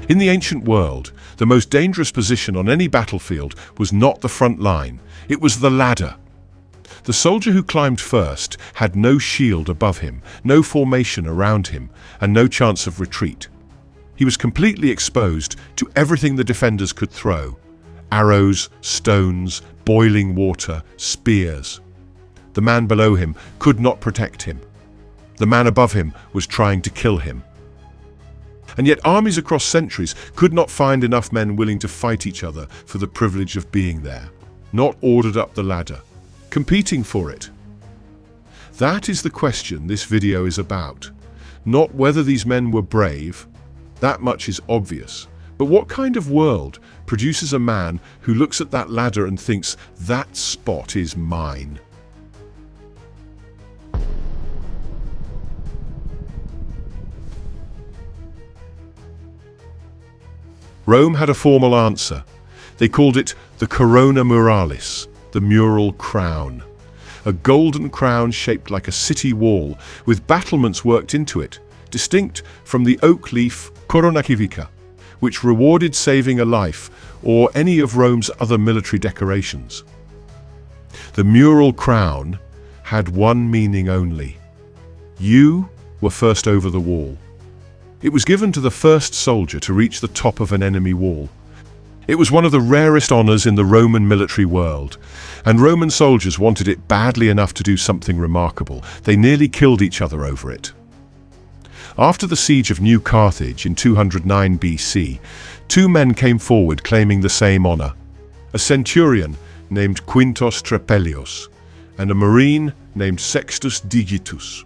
In the ancient world, the most dangerous position on any battlefield was not the front line, it was the ladder. The soldier who climbed first had no shield above him, no formation around him, and no chance of retreat. He was completely exposed to everything the defenders could throw: arrows, stones, boiling water, spears. The man below him could not protect him. The man above him was trying to kill him. And yet armies across centuries could not find enough men willing to fight each other for the privilege of being there, not ordered up the ladder, competing for it. That is the question this video is about. Not whether these men were brave, that much is obvious, but what kind of world produces a man who looks at that ladder and thinks, that spot is mine? Rome had a formal answer. They called it the Corona Muralis, the mural crown. A golden crown shaped like a city wall with battlements worked into it, distinct from the oak leaf Corona Civica, which rewarded saving a life or any of Rome's other military decorations. The mural crown had one meaning only. You were first over the wall. It was given to the first soldier to reach the top of an enemy wall. It was one of the rarest honors in the Roman military world, and Roman soldiers wanted it badly enough to do something remarkable. They nearly killed each other over it. After the siege of New Carthage in 209 BC, two men came forward claiming the same honor: a centurion named Quintus Trepelius and a marine named Sextus Digitus.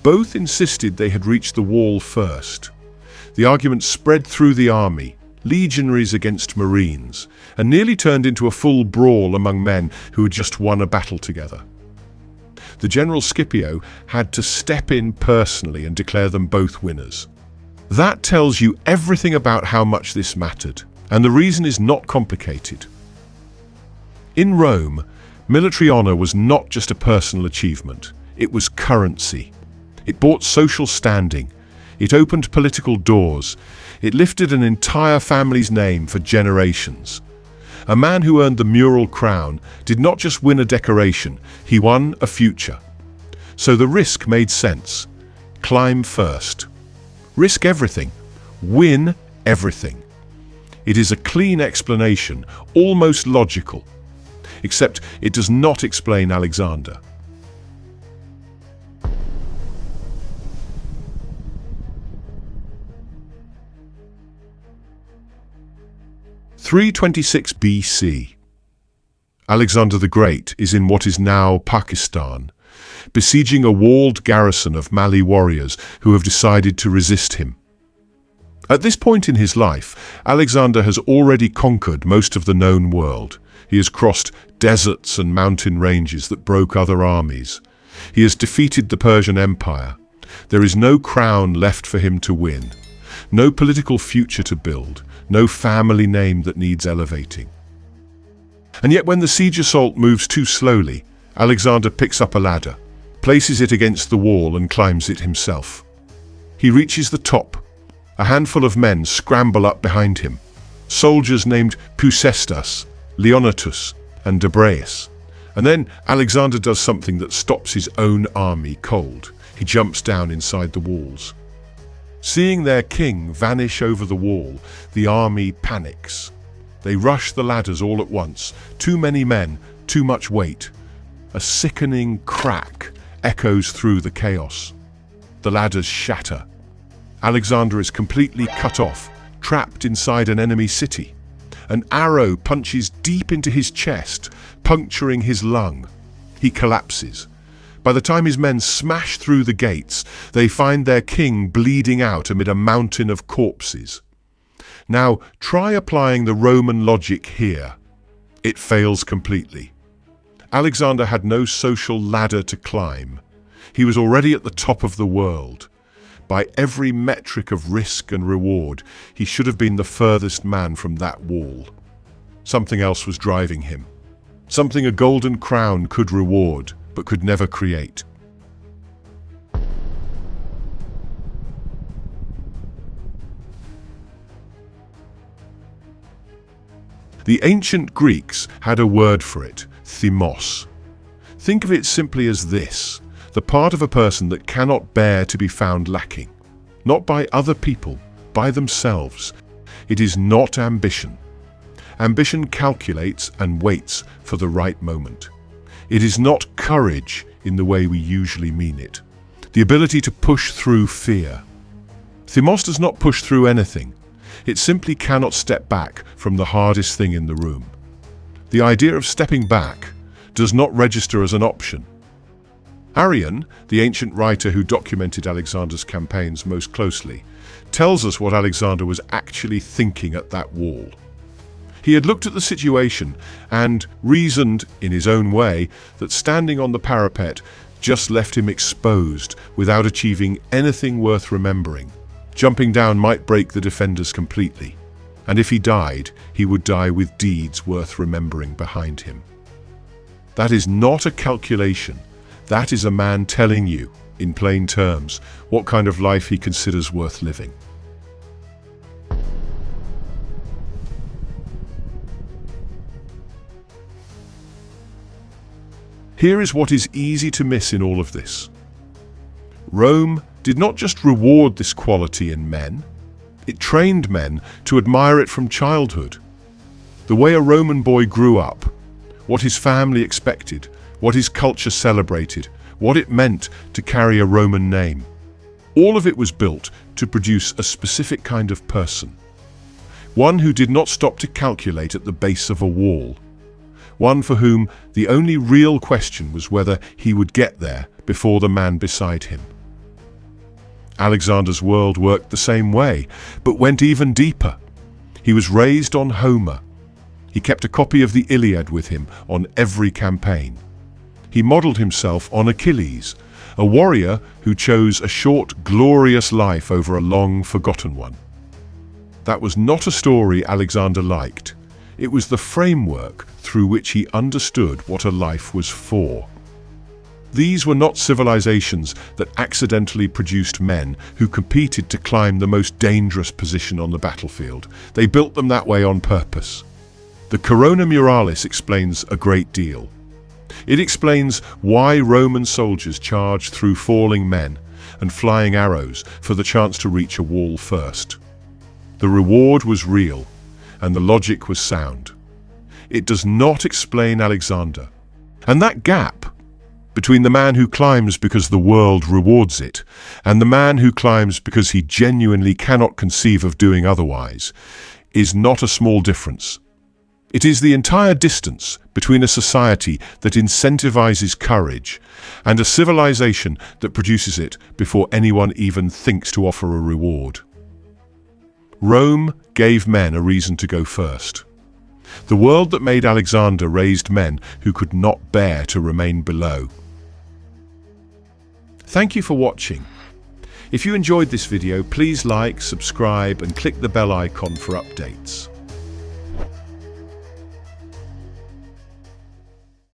Both insisted they had reached the wall first. The argument spread through the army, legionaries against marines, and nearly turned into a full brawl among men who had just won a battle together. The general Scipio had to step in personally and declare them both winners. That tells you everything about how much this mattered, and the reason is not complicated. In Rome, military honor was not just a personal achievement, it was currency. It bought social standing, it opened political doors, it lifted an entire family's name for generations. A man who earned the mural crown did not just win a decoration, he won a future. So the risk made sense. Climb first. Risk everything. Win everything. It is a clean explanation, almost logical. Except it does not explain Alexander. 326 BC. Alexander the Great is in what is now Pakistan, besieging a walled garrison of Malli warriors who have decided to resist him. At this point in his life, Alexander has already conquered most of the known world. He has crossed deserts and mountain ranges that broke other armies. He has defeated the Persian Empire. There is no crown left for him to win, no political future to build, no family name that needs elevating. And yet when the siege assault moves too slowly, Alexander picks up a ladder, places it against the wall and climbs it himself. He reaches the top. A handful of men scramble up behind him. Soldiers named Pusestas, Leonatus, and Debreus. And then Alexander does something that stops his own army cold. He jumps down inside the walls. Seeing their king vanish over the wall, the army panics. They rush the ladders all at once. Too many men, too much weight. A sickening crack echoes through the chaos. The ladders shatter. Alexander is completely cut off, trapped inside an enemy city. An arrow punches deep into his chest, puncturing his lung. He collapses. By the time his men smash through the gates, they find their king bleeding out amid a mountain of corpses. Now, try applying the Roman logic here. It fails completely. Alexander had no social ladder to climb. He was already at the top of the world. By every metric of risk and reward, he should have been the furthest man from that wall. Something else was driving him. Something a golden crown could reward, but could never create. The ancient Greeks had a word for it, Thymos. Think of it simply as this: the part of a person that cannot bear to be found lacking. Not by other people, by themselves. It is not ambition. Ambition calculates and waits for the right moment. It is not courage in the way we usually mean it. The ability to push through fear. Thymos does not push through anything. It simply cannot step back from the hardest thing in the room. The idea of stepping back does not register as an option. Arrian, the ancient writer who documented Alexander's campaigns most closely, tells us what Alexander was actually thinking at that wall. He had looked at the situation and reasoned, in his own way, that standing on the parapet just left him exposed without achieving anything worth remembering. Jumping down might break the defenders completely, and if he died, he would die with deeds worth remembering behind him. That is not a calculation. That is a man telling you, in plain terms, what kind of life he considers worth living. Here is what is easy to miss in all of this. Rome did not just reward this quality in men, it trained men to admire it from childhood. The way a Roman boy grew up, what his family expected, what his culture celebrated, what it meant to carry a Roman name. All of it was built to produce a specific kind of person. One who did not stop to calculate at the base of a wall. One for whom the only real question was whether he would get there before the man beside him. Alexander's world worked the same way, but went even deeper. He was raised on Homer. He kept a copy of the Iliad with him on every campaign. He modeled himself on Achilles, a warrior who chose a short, glorious life over a long, forgotten one. That was not a story Alexander liked. It was the framework through which he understood what a life was for. These were not civilizations that accidentally produced men who competed to climb the most dangerous position on the battlefield. They built them that way on purpose. The Corona Muralis explains a great deal. It explains why Roman soldiers charged through falling men and flying arrows for the chance to reach a wall first. The reward was real, and the logic was sound. It does not explain Alexander. And that gap between the man who climbs because the world rewards it and the man who climbs because he genuinely cannot conceive of doing otherwise is not a small difference. It is the entire distance between a society that incentivizes courage and a civilization that produces it before anyone even thinks to offer a reward. Rome gave men a reason to go first. The world that made Alexander raised men who could not bear to remain below. Thank you for watching. If you enjoyed this video, please like, subscribe, and click the bell icon for updates.